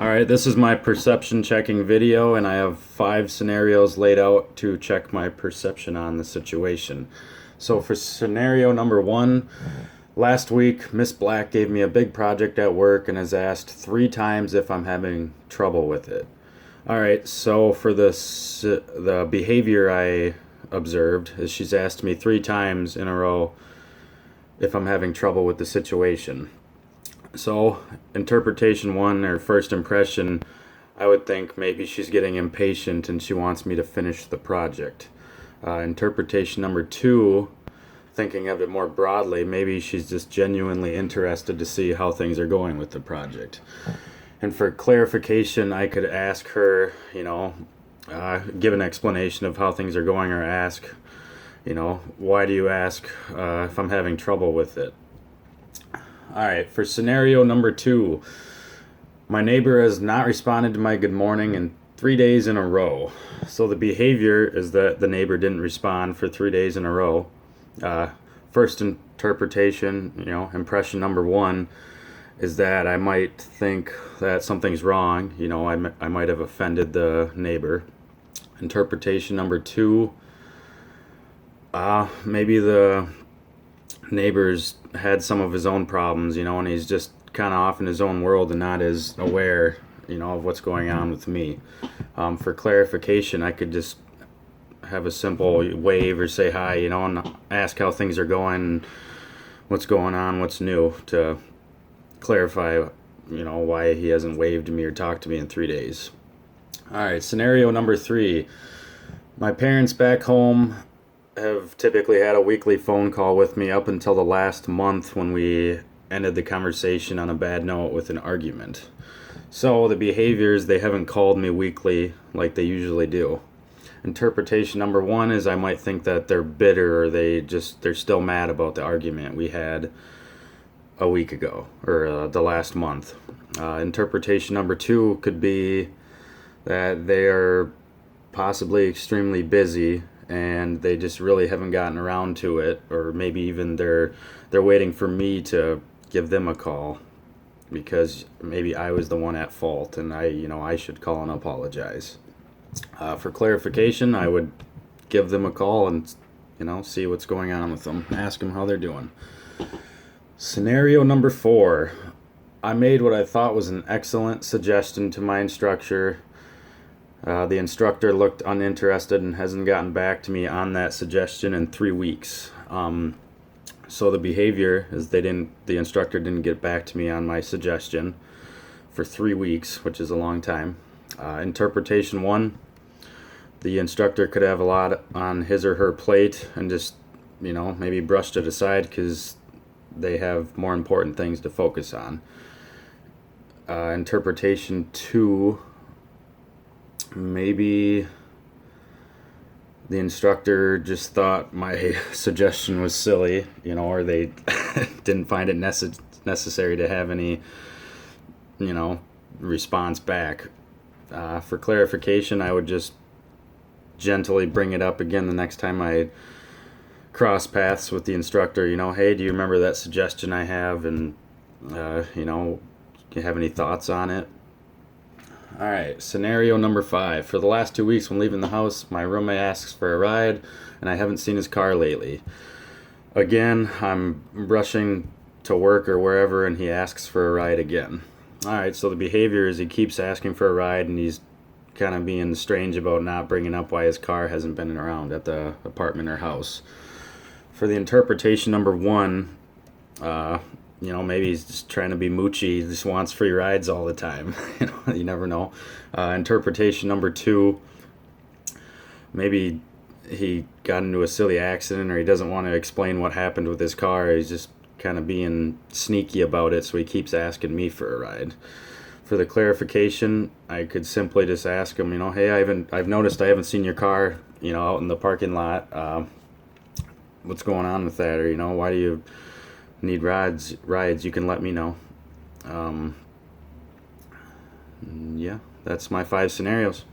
All right, this is my perception checking video, and I have 5 scenarios laid out to check my perception on the situation. So, for scenario number 1, last week Miss Black gave me a big project at work and has asked 3 times if I'm having trouble with it. All right, so for this, the behavior I observed is she's asked me 3 times in a row if I'm having trouble with the situation. So, interpretation 1, or first impression, I would think maybe she's getting impatient and she wants me to finish the project. Interpretation number 2, thinking of it more broadly, maybe she's just genuinely interested to see how things are going with the project. And for clarification, I could ask her, give an explanation of how things are going, or ask, why do you ask if I'm having trouble with it? All right, for scenario number 2, my neighbor has not responded to my good morning in 3 days in a row. So the behavior is that the neighbor didn't respond for 3 days in a row. First interpretation, impression number 1 is that I might think that something's wrong. I might have offended the neighbor. Interpretation number 2, maybe the neighbor's had some of his own problems, and he's just kind of off in his own world and not as aware, of what's going on with me. For clarification, I could just have a simple wave or say hi, and ask how things are going, what's going on, what's new, to clarify, why he hasn't waved to me or talked to me in 3 days. All right, scenario number 3. My parents back home have typically had a weekly phone call with me up until the last month, when we ended the conversation on a bad note with an argument. So the behaviors, they haven't called me weekly like they usually do. Interpretation number 1 is I might think that they're bitter, or they're still mad about the argument we had a week ago, or the last month. Interpretation number 2 could be that they are possibly extremely busy and they just really haven't gotten around to it, or maybe even they're waiting for me to give them a call, because maybe I was the one at fault and I should call and apologize. For clarification, I would give them a call and see what's going on with them, ask them how they're doing. Scenario number 4, I made what I thought was an excellent suggestion to my instructor. The instructor looked uninterested and hasn't gotten back to me on that suggestion in 3 weeks. So the behavior is the instructor didn't get back to me on my suggestion for 3 weeks, which is a long time. Interpretation 1, the instructor could have a lot on his or her plate and just, maybe brushed it aside because they have more important things to focus on. Interpretation 2, maybe the instructor just thought my suggestion was silly, or they didn't find it necessary to have any, response back. For clarification, I would just gently bring it up again the next time I cross paths with the instructor. Hey, do you remember that suggestion I have? And, do you have any thoughts on it? All right, scenario number 5. For the last 2 weeks when leaving the house, my roommate asks for a ride, and I haven't seen his car lately. Again, I'm rushing to work or wherever, and he asks for a ride again. All right, so the behavior is he keeps asking for a ride, and he's kind of being strange about not bringing up why his car hasn't been around at the apartment or house. For the interpretation number 1, maybe he's just trying to be moochy. He just wants free rides all the time. You never know. Interpretation number 2, maybe he got into a silly accident, or he doesn't want to explain what happened with his car. He's just kind of being sneaky about it, so he keeps asking me for a ride. For the clarification, I could simply just ask him, hey, I've noticed I haven't seen your car, out in the parking lot. What's going on with that? Or, why do you need rides? You can let me know. Yeah, that's my 5 scenarios.